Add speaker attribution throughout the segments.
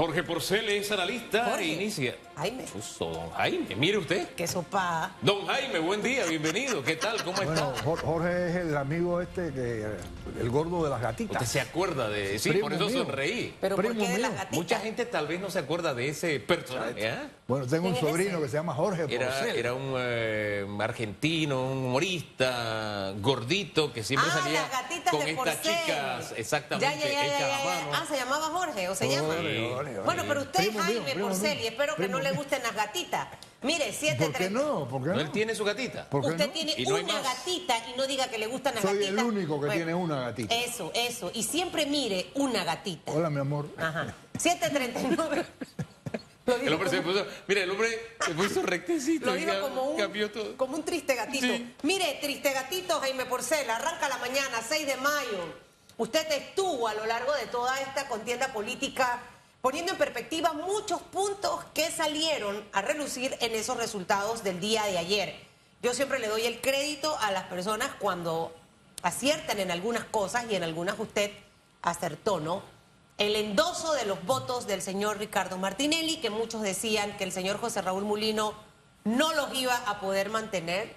Speaker 1: Jorge Porcel es analista
Speaker 2: Jorge.
Speaker 1: e inicia.
Speaker 2: Jaime.
Speaker 1: Justo, don Jaime, mire usted.
Speaker 2: Que sopa.
Speaker 1: Don Jaime, buen día, bienvenido. ¿Qué tal? ¿Cómo
Speaker 3: Bueno,
Speaker 1: está?
Speaker 3: Jorge es el amigo el gordo de las gatitas.
Speaker 1: ¿Usted se acuerda de...? Sí,
Speaker 3: Primo
Speaker 1: por eso
Speaker 3: mío.
Speaker 1: sonreí.
Speaker 2: Pero ¿por
Speaker 3: Primo
Speaker 2: qué de las
Speaker 3: mío.
Speaker 2: gatitas?
Speaker 1: Mucha gente tal vez no se acuerda de ese personaje. ¿Eh?
Speaker 3: Bueno, tengo un
Speaker 2: ¿Quién es
Speaker 3: sobrino
Speaker 2: ese?
Speaker 3: que se llama Jorge Porcel.
Speaker 1: Era un argentino, un humorista, gordito, que siempre salía
Speaker 2: las gatitas
Speaker 1: con
Speaker 2: de
Speaker 1: estas
Speaker 2: Porcel.
Speaker 1: chicas, exactamente, hechas a mano.
Speaker 2: Ah, se llamaba Jorge, o se llama.
Speaker 3: Jorge.
Speaker 2: Bueno, pero usted es
Speaker 3: Primo mío,
Speaker 2: Jaime
Speaker 3: primo
Speaker 2: Porcel
Speaker 3: mío,
Speaker 2: y espero que
Speaker 3: primo
Speaker 2: no le
Speaker 3: mío.
Speaker 2: gusten las gatitas. Mire,
Speaker 3: ¿Por
Speaker 2: 7:30.
Speaker 3: qué no? ¿Por qué
Speaker 1: ¿No
Speaker 3: no?
Speaker 1: él tiene su gatita?
Speaker 3: ¿Por qué
Speaker 2: Usted
Speaker 3: no?
Speaker 2: tiene
Speaker 1: Y no hay
Speaker 2: una
Speaker 1: más.
Speaker 2: gatita y no diga que le gustan las
Speaker 3: Soy
Speaker 2: gatitas.
Speaker 3: el único que
Speaker 2: Bueno,
Speaker 3: tiene una gatita.
Speaker 2: Eso. Y siempre mire una gatita.
Speaker 3: Hola, mi amor.
Speaker 2: Ajá. 7:39. Lo
Speaker 1: El
Speaker 2: digo
Speaker 1: hombre se
Speaker 2: como-
Speaker 1: puso, mire, el hombre se puso rectecito
Speaker 2: Lo
Speaker 1: y
Speaker 2: digo
Speaker 1: ya
Speaker 2: como
Speaker 1: cambió todo.
Speaker 2: como un triste gatito.
Speaker 1: Sí.
Speaker 2: Mire, triste gatito, Jaime Porcel, arranca la mañana, 6 de mayo. Usted estuvo a lo largo de toda esta contienda política poniendo en perspectiva muchos puntos que salieron a relucir en esos resultados del día de ayer. Yo siempre le doy el crédito a las personas cuando aciertan en algunas cosas y en algunas usted acertó, ¿no? El endoso de los votos del señor Ricardo Martinelli, que muchos decían que el señor José Raúl Mulino no los iba a poder mantener,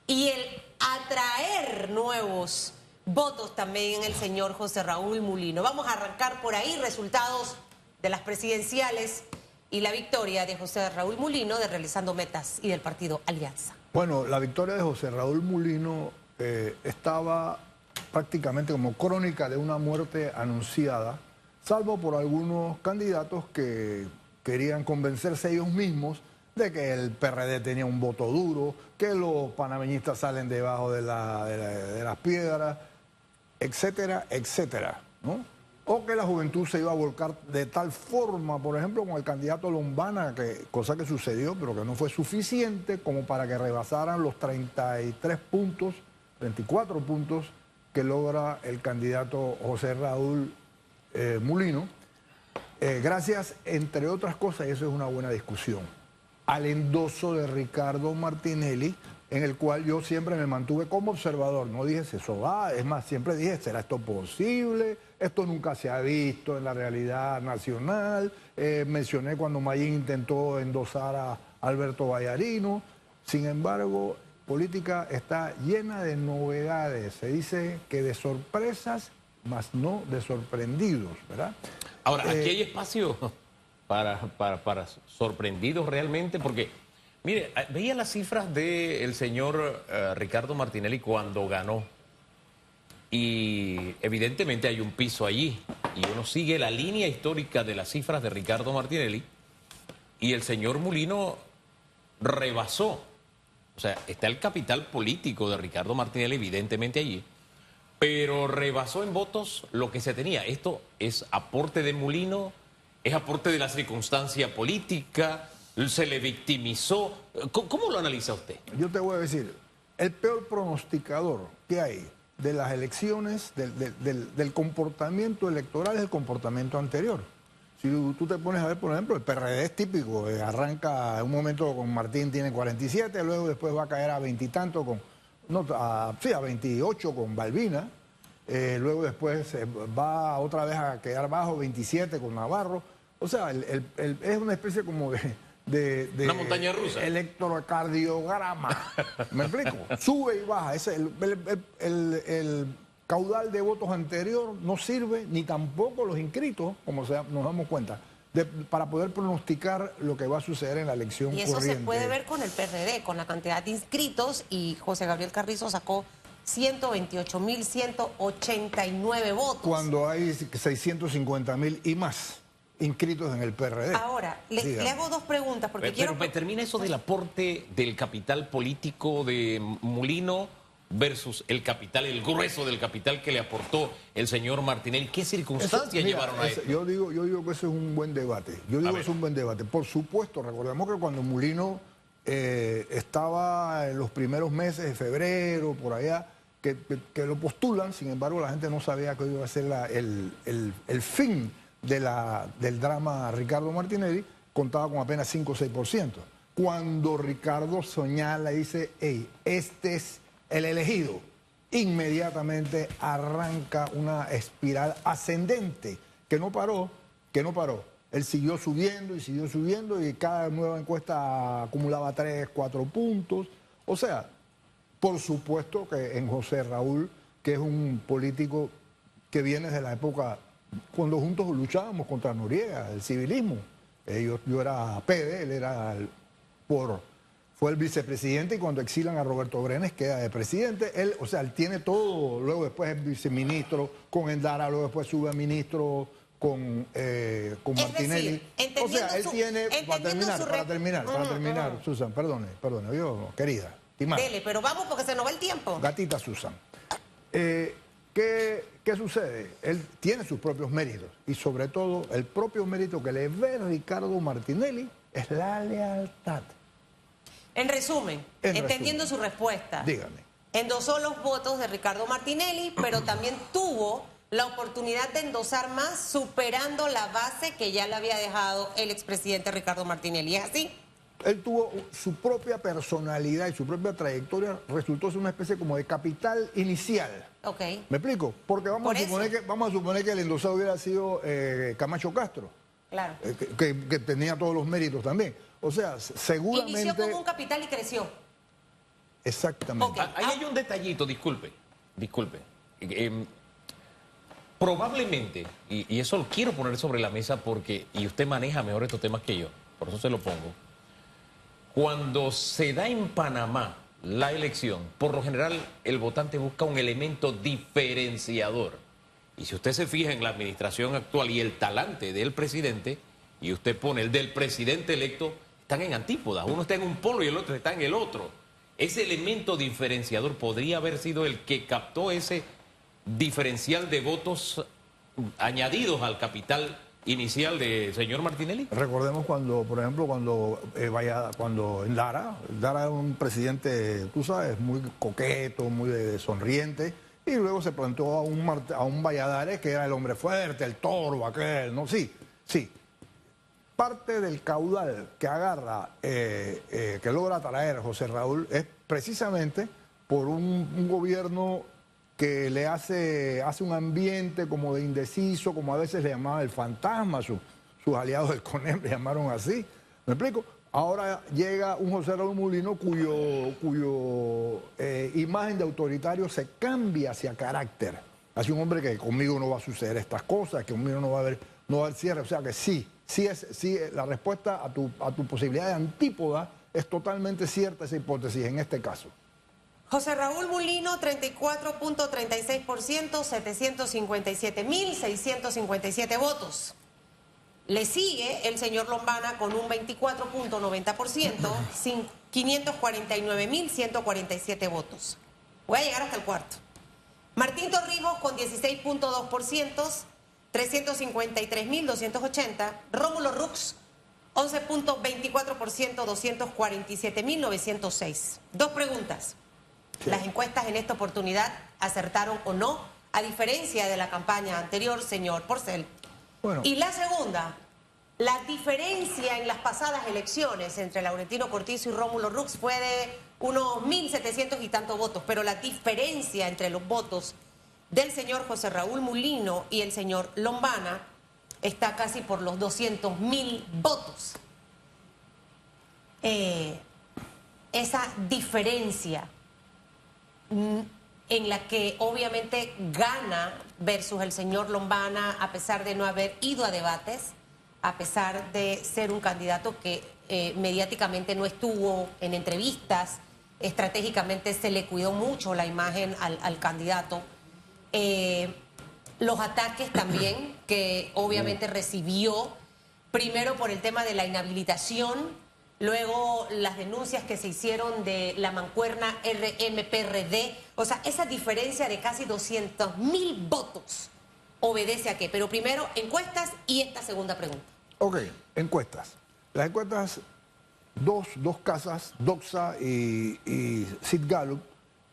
Speaker 2: y el atraer nuevos votos también en el señor José Raúl Mulino. Vamos a arrancar por ahí resultados de las presidenciales y la victoria de José Raúl Mulino de Realizando Metas y del partido Alianza.
Speaker 3: Bueno, la victoria de José Raúl Mulino estaba prácticamente como crónica de una muerte anunciada, salvo por algunos candidatos que querían convencerse ellos mismos de que el PRD tenía un voto duro, que los panameñistas salen debajo de las piedras, etcétera, etcétera, ¿no? O que la juventud se iba a volcar de tal forma, por ejemplo, con el candidato Lombana, cosa que sucedió, pero que no fue suficiente como para que rebasaran los 33 puntos, 34 puntos que logra el candidato José Raúl Mulino. Gracias, entre otras cosas, y eso es una buena discusión, al endoso de Ricardo Martinelli, en el cual yo siempre me mantuve como observador. No dije eso va, es más, siempre dije, ¿será esto posible? Esto nunca se ha visto en la realidad nacional. Mencioné cuando Mayín intentó endosar a Alberto Vallarino. Sin embargo, política está llena de novedades. Se dice que de sorpresas, mas no de sorprendidos, ¿verdad?
Speaker 1: Ahora, aquí hay espacio para sorprendidos realmente, porque, mire, veía las cifras del señor Ricardo Martinelli cuando ganó, y evidentemente hay un piso allí, y uno sigue la línea histórica de las cifras de Ricardo Martinelli, y el señor Mulino rebasó. O sea, está el capital político de Ricardo Martinelli, evidentemente allí, pero rebasó en votos lo que se tenía. Esto es aporte de Mulino, es aporte de la circunstancia política, se le victimizó. ¿Cómo lo analiza usted?
Speaker 3: Yo te voy a decir, el peor pronosticador que hay de las elecciones, del comportamiento electoral, es el comportamiento anterior. Si tú te pones a ver, por ejemplo, el PRD es típico, arranca en un momento con Martín, tiene 47, luego después va a caer a 20 y tanto, a 28 con Balbina, luego después va otra vez a quedar bajo 27 con Navarro. O sea, es una especie como de
Speaker 1: Una montaña rusa.
Speaker 3: Electrocardiograma. ¿Me explico? Sube y baja. El caudal de votos anterior no sirve, ni tampoco los inscritos, como nos damos cuenta, para poder pronosticar lo que va a suceder en la elección
Speaker 2: Y eso
Speaker 3: corriente.
Speaker 2: se puede ver con el PRD, con la cantidad de inscritos, y José Gabriel Carrizo sacó 128.189 votos.
Speaker 3: Cuando hay 650.000 y más inscritos en el PRD.
Speaker 2: Ahora, le hago dos preguntas, porque
Speaker 1: Pero me termina eso del aporte del capital político de Mulino versus el capital, el grueso del capital que le aportó el señor Martinelli. ¿Qué circunstancias
Speaker 3: Mira,
Speaker 1: llevaron a esto?
Speaker 3: yo digo que eso es un buen debate. Yo digo que es un buen debate. Por supuesto, recordemos que cuando Mulino estaba en los primeros meses de febrero, por allá, que lo postulan, sin embargo, la gente no sabía que iba a ser el fin del drama Ricardo Martinelli, contaba con apenas 5 o 6%. Cuando Ricardo señala y dice, hey, este es el elegido, inmediatamente arranca una espiral ascendente que no paró. él siguió subiendo y cada nueva encuesta acumulaba 3, 4 puntos. O sea, por supuesto que en José Raúl, que es un político que viene de la época cuando juntos luchábamos contra Noriega, el civilismo. Yo era PD, él era fue el vicepresidente, y cuando exilan a Roberto Brenes queda de presidente. Él tiene todo, luego después es viceministro con Endara, luego después sube a ministro con Martinelli. Él tiene, para terminar, Susan, perdone, yo, querida.
Speaker 2: Dele, pero vamos porque se nos va el tiempo.
Speaker 3: Gatita Susan. ¿Qué sucede? Él tiene sus propios méritos, y sobre todo el propio mérito que le ve Ricardo Martinelli es la lealtad.
Speaker 2: En resumen, entendiendo su respuesta,
Speaker 3: dígame.
Speaker 2: Endosó los votos de Ricardo Martinelli, pero también tuvo la oportunidad de endosar más, superando la base que ya le había dejado el expresidente Ricardo Martinelli. ¿Es así?
Speaker 3: Él tuvo su propia personalidad y su propia trayectoria, resultó ser una especie como de capital inicial.
Speaker 2: Ok.
Speaker 3: ¿Me explico? Porque vamos a suponer que el endosado hubiera sido Camacho Castro.
Speaker 2: Claro.
Speaker 3: Que tenía todos los méritos también. O sea, seguramente...
Speaker 2: Inició con un capital y creció.
Speaker 3: Exactamente.
Speaker 2: Okay.
Speaker 1: Ahí hay un detallito, disculpe. Probablemente, y eso lo quiero poner sobre la mesa porque, y usted maneja mejor estos temas que yo, por eso se lo pongo. Cuando se da en Panamá la elección, por lo general el votante busca un elemento diferenciador. Y si usted se fija en la administración actual y el talante del presidente, y usted pone el del presidente electo, están en antípodas. Uno está en un polo y el otro está en el otro. Ese elemento diferenciador podría haber sido el que captó ese diferencial de votos añadidos al capital inicial del señor Martinelli.
Speaker 3: Recordemos por ejemplo, cuando Endara era un presidente, tú sabes, muy coqueto, muy sonriente, y luego se planteó a un Valladares que era el hombre fuerte, el toro, aquel, ¿no? Sí. Parte del caudal que agarra, que logra traer José Raúl es precisamente por un gobierno que le hace un ambiente como de indeciso, como a veces le llamaba el fantasma, sus aliados del CONEM le llamaron así. ¿Me explico? Ahora llega un José Raúl Mulino cuyo imagen de autoritario se cambia hacia carácter. Hacia un hombre que conmigo no va a suceder estas cosas, que conmigo no va a haber cierre. O sea que sí, la respuesta a tu posibilidad de antípoda es totalmente cierta, esa hipótesis en este caso.
Speaker 2: José Raúl Mulino, 34.36%, 757.657 votos. Le sigue el señor Lombana con un 24.90%, 549.147 votos. Voy a llegar hasta el cuarto. Martín Torrijos con 16.2%, 353.280. Rómulo Rux, 11.24%, 247.906. Dos preguntas. Sí. ¿Las encuestas en esta oportunidad acertaron o no? A diferencia de la campaña anterior, señor Porcel.
Speaker 3: Bueno.
Speaker 2: Y la segunda, la diferencia en las pasadas elecciones entre Laurentino Cortizo y Rómulo Rux fue de unos 1.700 y tantos votos, pero la diferencia entre los votos del señor José Raúl Mulino y el señor Lombana está casi por los 200.000 votos. Esa diferencia en la que obviamente gana versus el señor Lombana, a pesar de no haber ido a debates, a pesar de ser un candidato que mediáticamente no estuvo en entrevistas, estratégicamente se le cuidó mucho la imagen al candidato. Los ataques también que obviamente recibió, primero por el tema de la inhabilitación, luego las denuncias que se hicieron de la mancuerna RM-PRD, o sea, esa diferencia de casi 200.000 votos, ¿obedece a qué? Pero primero, encuestas y esta segunda pregunta.
Speaker 3: Ok, encuestas. Las encuestas, dos casas, Doxa y Sid Gallup,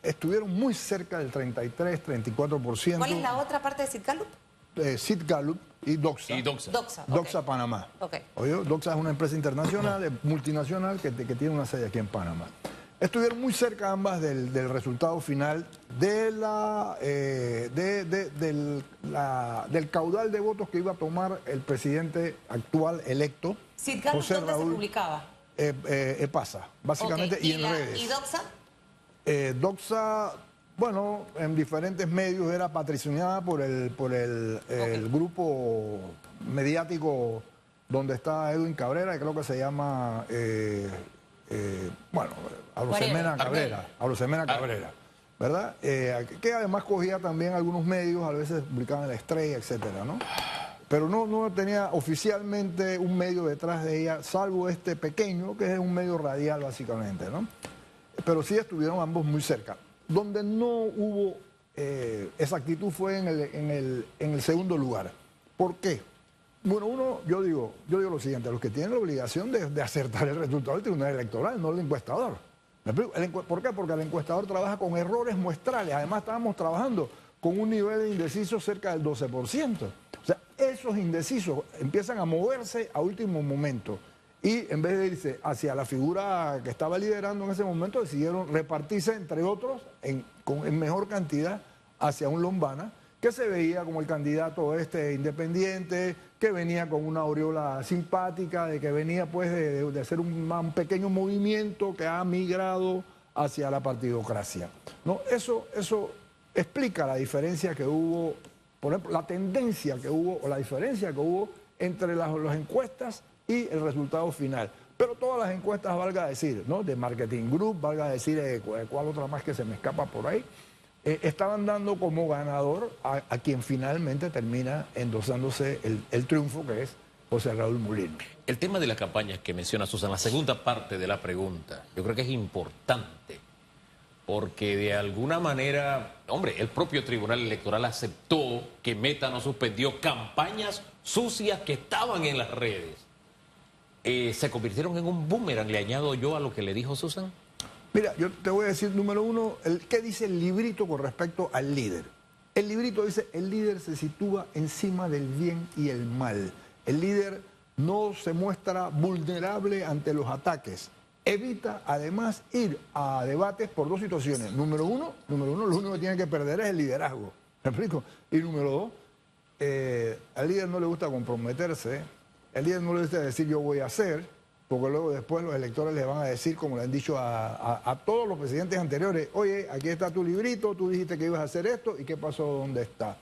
Speaker 3: estuvieron muy cerca del 33-34%.
Speaker 2: ¿Cuál es la otra parte de Sid Gallup?
Speaker 3: Sid Gallup y Doxa. Doxa,
Speaker 2: okay.
Speaker 3: Panamá.
Speaker 2: Okay.
Speaker 3: Oye, Doxa es una empresa internacional, multinacional, que tiene una sede aquí en Panamá. estuvieron muy cerca ambas del resultado final del caudal de votos que iba a tomar el presidente actual electo,
Speaker 2: Sidgal,
Speaker 3: José
Speaker 2: ¿dónde se
Speaker 3: Raúl
Speaker 2: publicaba?
Speaker 3: Epasa, básicamente,
Speaker 2: Ok,
Speaker 3: y en redes.
Speaker 2: ¿Y Doxa?
Speaker 3: Doxa, bueno, en diferentes medios era patrocinada por el grupo mediático donde está Edwin Cabrera, que creo que se llama, bueno, Aurosemena Cabrera, ¿verdad? Que además cogía también algunos medios, a veces publicaban La Estrella, etcétera, ¿no? Pero no tenía oficialmente un medio detrás de ella, salvo este pequeño, que es un medio radial básicamente, ¿no? Pero sí estuvieron ambos muy cerca. Donde no hubo exactitud fue en el segundo lugar. ¿Por qué? Bueno, yo digo lo siguiente: los que tienen la obligación de acertar el resultado del Tribunal Electoral, no el encuestador. ¿Me explico? ¿Por qué? Porque el encuestador trabaja con errores muestrales. Además, estábamos trabajando con un nivel de indecisos cerca del 12%. O sea, esos indecisos empiezan a moverse a último momento. Y en vez de irse hacia la figura que estaba liderando en ese momento, decidieron repartirse, entre otros, en mejor cantidad, hacia un Lombana, que se veía como el candidato independiente, que venía con una aureola simpática, de que venía pues de hacer un pequeño movimiento que ha migrado hacia la partidocracia, ¿no? Eso explica la diferencia que hubo, por ejemplo, la tendencia que hubo, o la diferencia que hubo entre las encuestas y el resultado final. Pero todas las encuestas, valga decir, ¿no? De Marketing Group, valga decir, cuál otra más que se me escapa por ahí, estaban dando como ganador a quien finalmente termina endosándose el triunfo, que es José Raúl Mulino.
Speaker 1: El tema de la campaña que menciona Susan, la segunda parte de la pregunta, yo creo que es importante, porque de alguna manera, hombre, el propio Tribunal Electoral aceptó que Meta no suspendió campañas sucias que estaban en las redes. Se convirtieron en un boomerang, le añado yo a lo que le dijo Susan.
Speaker 3: Mira, yo te voy a decir, número uno, ¿qué dice el librito con respecto al líder? El librito dice: el líder se sitúa encima del bien y el mal. El líder no se muestra vulnerable ante los ataques. Evita, además, ir a debates por dos situaciones. Número uno, lo único que tiene que perder es el liderazgo. ¿Me explico? Y número dos, al líder no le gusta comprometerse, al líder no le gusta decir yo voy a hacer, porque luego después los electores le van a decir, como le han dicho a todos los presidentes anteriores: oye, aquí está tu librito, tú dijiste que ibas a hacer esto, ¿y qué pasó? ¿Dónde está?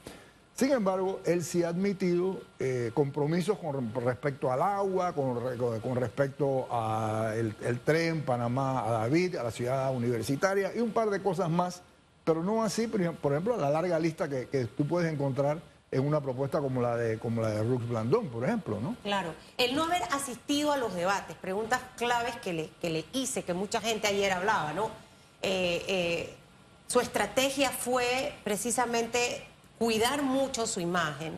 Speaker 3: Sin embargo, él sí ha admitido compromisos con respecto al agua, con respecto al tren Panamá a David, a la ciudad universitaria y un par de cosas más, pero no así, por ejemplo, la larga lista que tú puedes encontrar en una propuesta como la de Rux Blandón, por ejemplo, ¿no?
Speaker 2: Claro. El no haber asistido a los debates, preguntas claves que le hice, que mucha gente ayer hablaba, ¿no? Su estrategia fue precisamente cuidar mucho su imagen.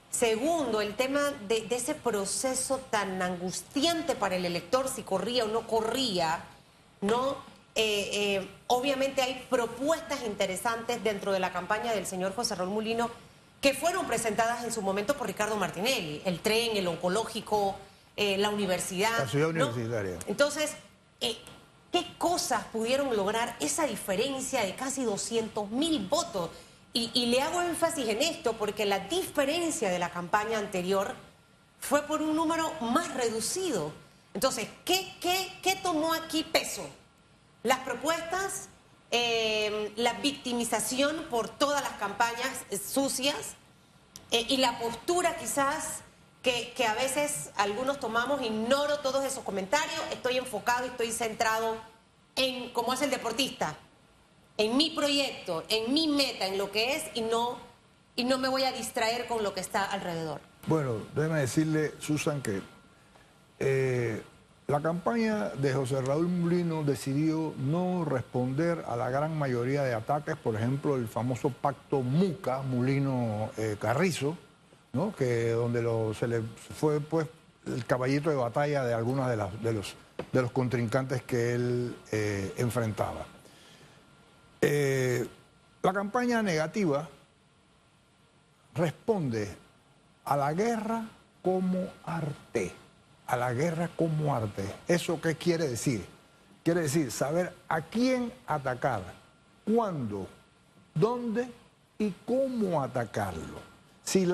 Speaker 2: Segundo, el tema de ese proceso tan angustiante para el elector, si corría o no corría, ¿no? Obviamente hay propuestas interesantes dentro de la campaña del señor José Raúl Mulino que fueron presentadas en su momento por Ricardo Martinelli: el tren, el oncológico, la universidad.
Speaker 3: La ciudad
Speaker 2: ¿no?
Speaker 3: universitaria.
Speaker 2: Entonces, ¿qué cosas pudieron lograr esa diferencia de casi 200.000 votos? Y le hago énfasis en esto porque la diferencia de la campaña anterior fue por un número más reducido. Entonces, ¿qué tomó aquí peso? Las propuestas, la victimización por todas las campañas sucias y la postura quizás que a veces algunos tomamos. Ignoro todos esos comentarios, estoy enfocado y estoy centrado en cómo es el deportista, en mi proyecto, en mi meta, en lo que es, y no me voy a distraer con lo que está alrededor.
Speaker 3: Bueno, déjeme decirle, Susan, que la campaña de José Raúl Mulino decidió no responder a la gran mayoría de ataques, por ejemplo, el famoso pacto Muca, Mulino-Carrizo, ¿no? Que donde se le fue pues el caballito de batalla de algunos de los contrincantes que él enfrentaba. La campaña negativa responde a la guerra como arte. A la guerra como arte. ¿Eso qué quiere decir? quiere decir saber a quién atacar, cuándo, dónde y cómo atacarlo. Si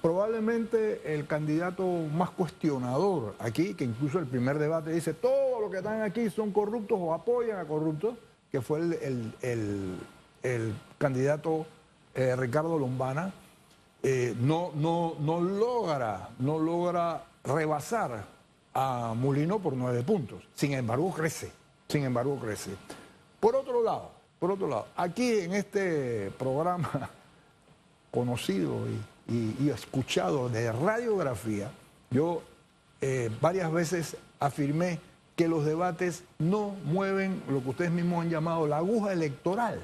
Speaker 3: probablemente el candidato más cuestionador aquí, que incluso el primer debate dice todos los que están aquí son corruptos o apoyan a corruptos, que fue el candidato Ricardo Lombana, no logra rebasar a Mulino por 9 puntos. Sin embargo, crece. Por otro lado, aquí en este programa conocido y escuchado de radiografía, yo varias veces afirmé que los debates no mueven lo que ustedes mismos han llamado la aguja electoral,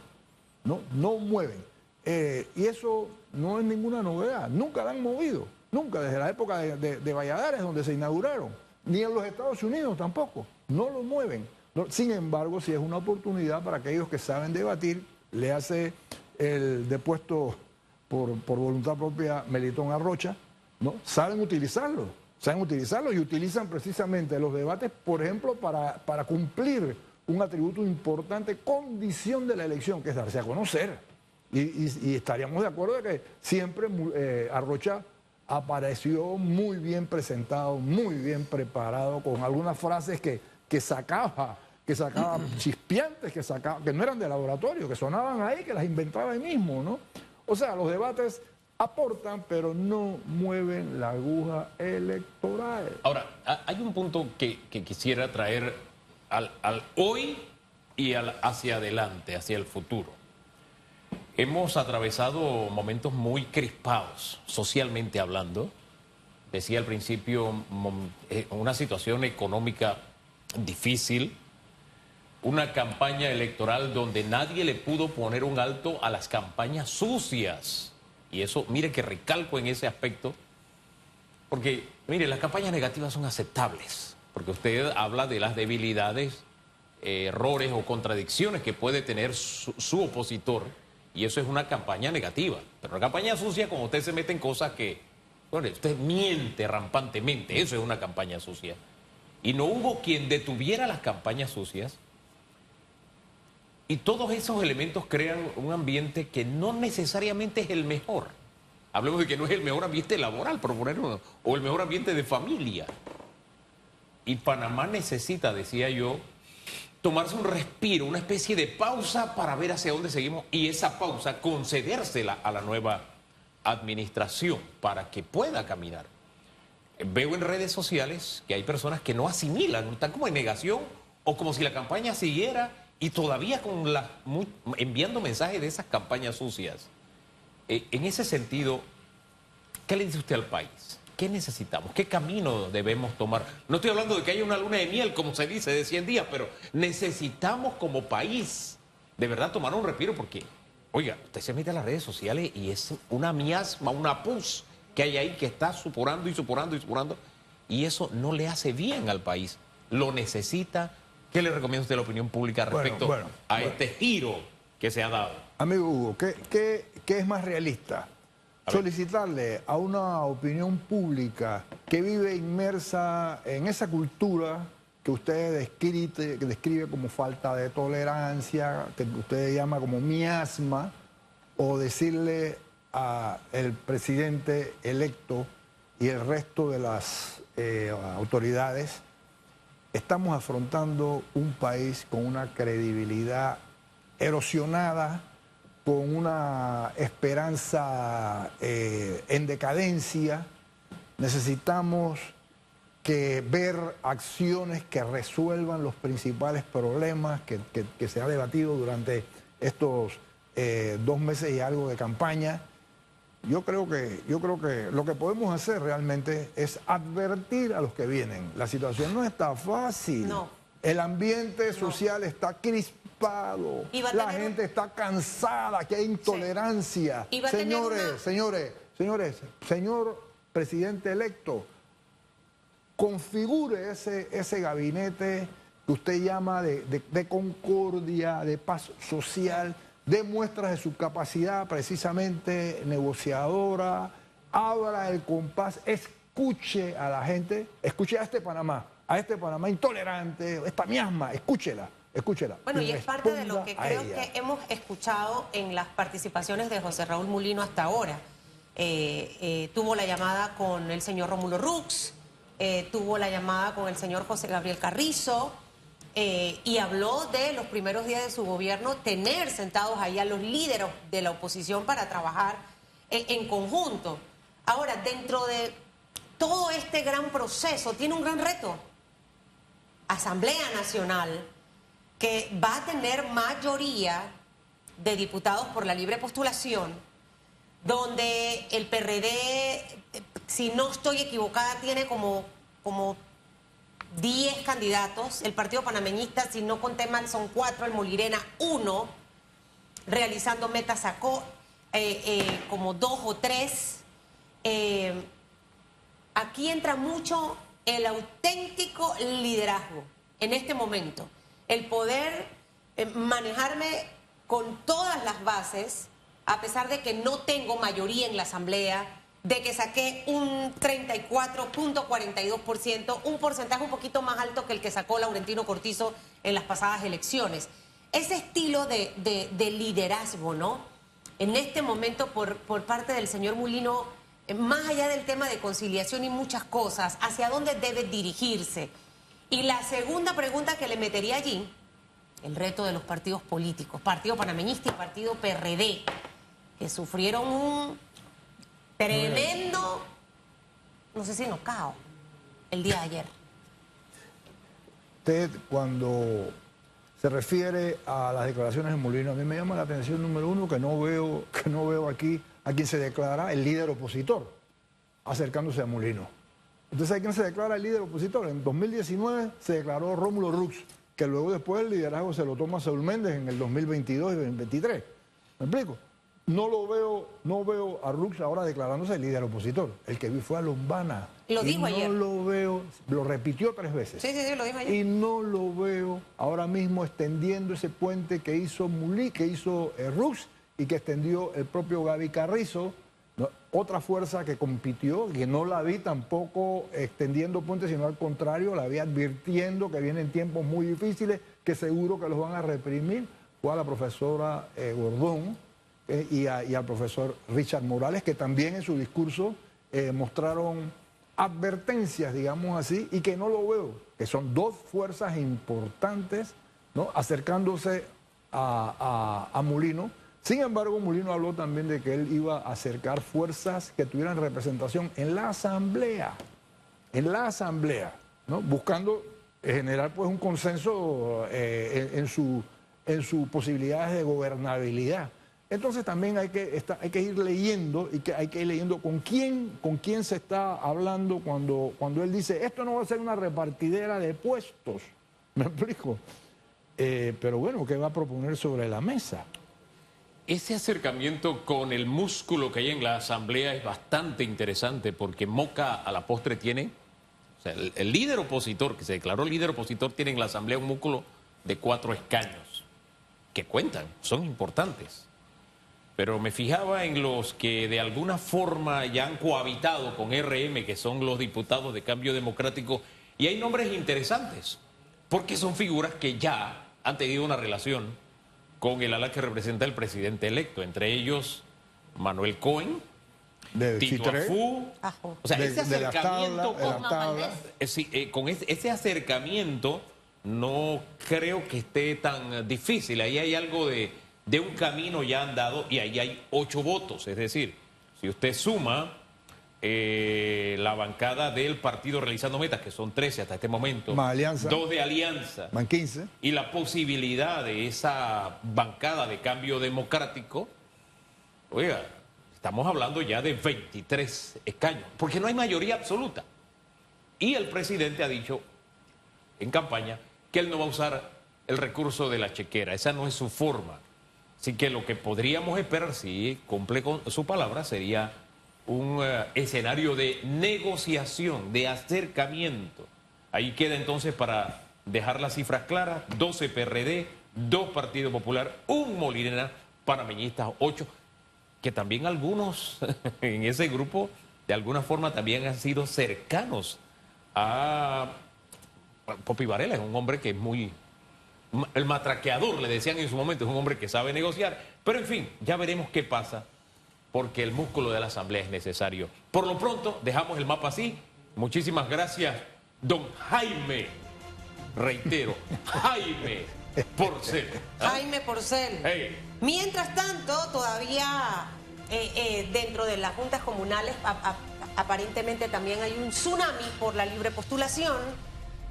Speaker 3: no mueven. Y eso no es ninguna novedad, nunca la han movido, nunca, desde la época de Valladares, donde se inauguraron, ni en los Estados Unidos tampoco, no lo mueven. Sin embargo, si es una oportunidad para aquellos que saben debatir, le hace el depuesto por voluntad propia Melitón Arrocha, ¿no? Saben utilizarlo y utilizan precisamente los debates, por ejemplo, para cumplir un atributo importante, condición de la elección, que es darse a conocer. Y estaríamos de acuerdo de que siempre Arrocha apareció muy bien presentado, muy bien preparado, con algunas frases que sacaba chispeantes, que no eran de laboratorio, que sonaban ahí, que las inventaba ahí mismo, ¿no? O sea, los debates aportan, pero no mueven la aguja electoral.
Speaker 1: Ahora, hay un punto que quisiera traer al hoy y hacia adelante, hacia el futuro. Hemos atravesado momentos muy crispados, socialmente hablando. Decía al principio, una situación económica difícil, una campaña electoral donde nadie le pudo poner un alto a las campañas sucias. Y eso, mire que recalco en ese aspecto, porque, mire, las campañas negativas son aceptables, porque usted habla de las debilidades, errores o contradicciones que puede tener su opositor, y eso es una campaña negativa. Pero una campaña sucia, como usted se mete en cosas que, bueno, usted miente rampantemente, eso es una campaña sucia. Y no hubo quien detuviera las campañas sucias. Y todos esos elementos crean un ambiente que no necesariamente es el mejor. Hablemos de que no es el mejor ambiente laboral, por poner uno, o el mejor ambiente de familia. Y Panamá necesita, decía yo, tomarse un respiro, una especie de pausa para ver hacia dónde seguimos y esa pausa concedérsela a la nueva administración para que pueda caminar. Veo en redes sociales que hay personas que no asimilan, están como en negación o como si la campaña siguiera y todavía enviando mensajes de esas campañas sucias. En ese sentido, ¿qué le dice usted al país? ¿Qué necesitamos? ¿Qué camino debemos tomar? No estoy hablando de que haya una luna de miel, como se dice, de 100 días, pero necesitamos como país de verdad tomar un respiro porque, oiga, usted se mete a las redes sociales y es una miasma, una pus que hay ahí que está supurando y eso no le hace bien al país. Lo necesita. ¿Qué le recomienda usted a la opinión pública respecto a este giro que se ha dado?
Speaker 3: Amigo Hugo, ¿qué es más realista? Solicitarle a una opinión pública que vive inmersa en esa cultura que usted describe como falta de tolerancia, que usted llama como miasma, o decirle al presidente electo y el resto de las autoridades: estamos afrontando un país con una credibilidad erosionada, con una esperanza en decadencia. Necesitamos ver acciones que resuelvan los principales problemas que se ha debatido durante estos 2 meses y algo de campaña. Yo creo que lo que podemos hacer realmente es advertir a los que vienen. La situación no está fácil.
Speaker 2: No.
Speaker 3: El ambiente social está crispado. La gente está cansada, que hay intolerancia.
Speaker 2: Sí.
Speaker 3: Señor presidente electo, configure ese gabinete que usted llama de concordia, de paz social. Dé muestras de su capacidad precisamente negociadora, abra el compás, escuche a la gente, escuche a este Panamá, a este Panamá intolerante, esta miasma, escúchela.
Speaker 2: Bueno, y es parte de lo que creo que hemos escuchado en las participaciones de José Raúl Mulino hasta ahora. Tuvo la llamada con el señor Rómulo Rux, tuvo la llamada con el señor José Gabriel Carrizo, y habló de los primeros días de su gobierno, tener sentados ahí a los líderes de la oposición para trabajar en conjunto. Ahora, dentro de todo este gran proceso, tiene un gran reto. Asamblea Nacional, que va a tener mayoría de diputados por la libre postulación, donde el PRD, si no estoy equivocada, tiene como 10 candidatos, el Partido Panameñista, si no conté mal, son 4, el Molirena 1, Realizando Meta sacó como 2 o 3. Aquí entra mucho el auténtico liderazgo en este momento. El poder manejarme con todas las bases, a pesar de que no tengo mayoría en la Asamblea, de que saqué un 34.42%, un porcentaje un poquito más alto que el que sacó Laurentino Cortizo en las pasadas elecciones. Ese estilo de liderazgo, ¿no? En este momento por parte del señor Mulino, más allá del tema de conciliación y muchas cosas, ¿hacia dónde debe dirigirse? Y la segunda pregunta que le metería allí, el reto de los partidos políticos, Partido Panameñista y Partido PRD, que sufrieron un tremendo, no sé si knockout, el día de ayer.
Speaker 3: Usted, cuando se refiere a las declaraciones de Mulino, a mí me llama la atención, número uno, que no veo aquí a quien se declara el líder opositor, acercándose a Mulino. ¿Usted sabe quién se declara el líder opositor? En 2019 se declaró Rómulo Rux, que luego después el liderazgo se lo toma Saúl Méndez en el 2022 y 2023. ¿Me explico? No veo a Rux ahora declarándose el líder opositor. El que vi fue a Lombana.
Speaker 2: Lo dijo ayer.
Speaker 3: No lo veo, lo repitió 3 veces.
Speaker 2: Sí, lo dijo ayer.
Speaker 3: Y no lo veo ahora mismo extendiendo ese puente que hizo Rux y que extendió el propio Gaby Carrizo. ¿No? Otra fuerza que compitió, que no la vi tampoco extendiendo puentes, sino al contrario, la vi advirtiendo que vienen tiempos muy difíciles, que seguro que los van a reprimir, fue a la profesora Gordón y al profesor Richard Morales, que también en su discurso mostraron advertencias, digamos así, y que no lo veo, que son 2 fuerzas importantes, ¿no?, acercándose a Mulino. Sin embargo, Mulino habló también de que él iba a acercar fuerzas que tuvieran representación en la Asamblea, ¿no?, buscando generar pues un consenso en sus posibilidades de gobernabilidad. Entonces también hay que ir leyendo y que hay que ir leyendo con quién se está hablando cuando él dice esto no va a ser una repartidera de puestos. ¿Me explico? Pero bueno, ¿qué va a proponer sobre la mesa?
Speaker 1: Ese acercamiento con el músculo que hay en la Asamblea es bastante interesante porque Moca a la postre tiene, o sea, el líder opositor, que se declaró líder opositor, tiene en la Asamblea un músculo de 4 escaños, que cuentan, son importantes. Pero me fijaba en los que de alguna forma ya han cohabitado con RM, que son los diputados de Cambio Democrático, y hay nombres interesantes, porque son figuras que ya han tenido una relación con el ala que representa el presidente electo, entre ellos Manuel Cohen,
Speaker 3: de
Speaker 1: Tito
Speaker 3: Chitré,
Speaker 1: Afú. O sea, ese acercamiento con ese acercamiento no creo que esté tan difícil. Ahí hay algo de un camino ya andado y ahí hay 8 votos. Es decir, si usted suma la bancada del partido Realizando Metas, que son 13 hasta este momento,
Speaker 3: más alianza,
Speaker 1: 2 de alianza,
Speaker 3: van 15,
Speaker 1: y la posibilidad de esa bancada de Cambio Democrático, oiga, estamos hablando ya de 23 escaños, porque no hay mayoría absoluta. Y el presidente ha dicho en campaña que él no va a usar el recurso de la chequera, esa no es su forma. Así que lo que podríamos esperar, si cumple con su palabra, sería un escenario de negociación, de acercamiento. Ahí queda entonces, para dejar las cifras claras, 12 PRD, 2 Partido Popular, 1 Molirena, Panameñistas 8, que también algunos en ese grupo de alguna forma también han sido cercanos a Popi Varela es un hombre que es muy... El matraqueador, le decían en su momento, es un hombre que sabe negociar. Pero en fin, ya veremos qué pasa, porque el músculo de la Asamblea es necesario. Por lo pronto, dejamos el mapa así. Muchísimas gracias, don Jaime. Reitero, Jaime Porcel.
Speaker 2: Jaime Porcel.
Speaker 1: Hey.
Speaker 2: Mientras tanto, todavía dentro de las juntas comunales aparentemente también hay un tsunami por la libre postulación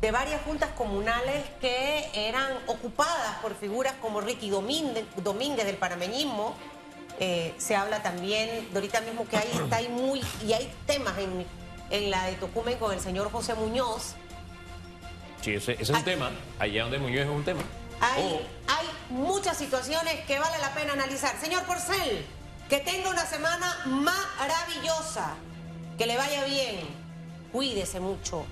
Speaker 2: de varias juntas comunales que eran ocupadas por figuras como Ricky Domínguez del panameñismo. Se habla también de ahorita mismo que hay temas en la de Tocumen con el señor José Muñoz.
Speaker 1: Sí, ese es un tema. Allá donde Muñoz es un tema.
Speaker 2: Hay muchas situaciones que vale la pena analizar. Señor Porcel, que tenga una semana maravillosa. Que le vaya bien. Cuídese mucho.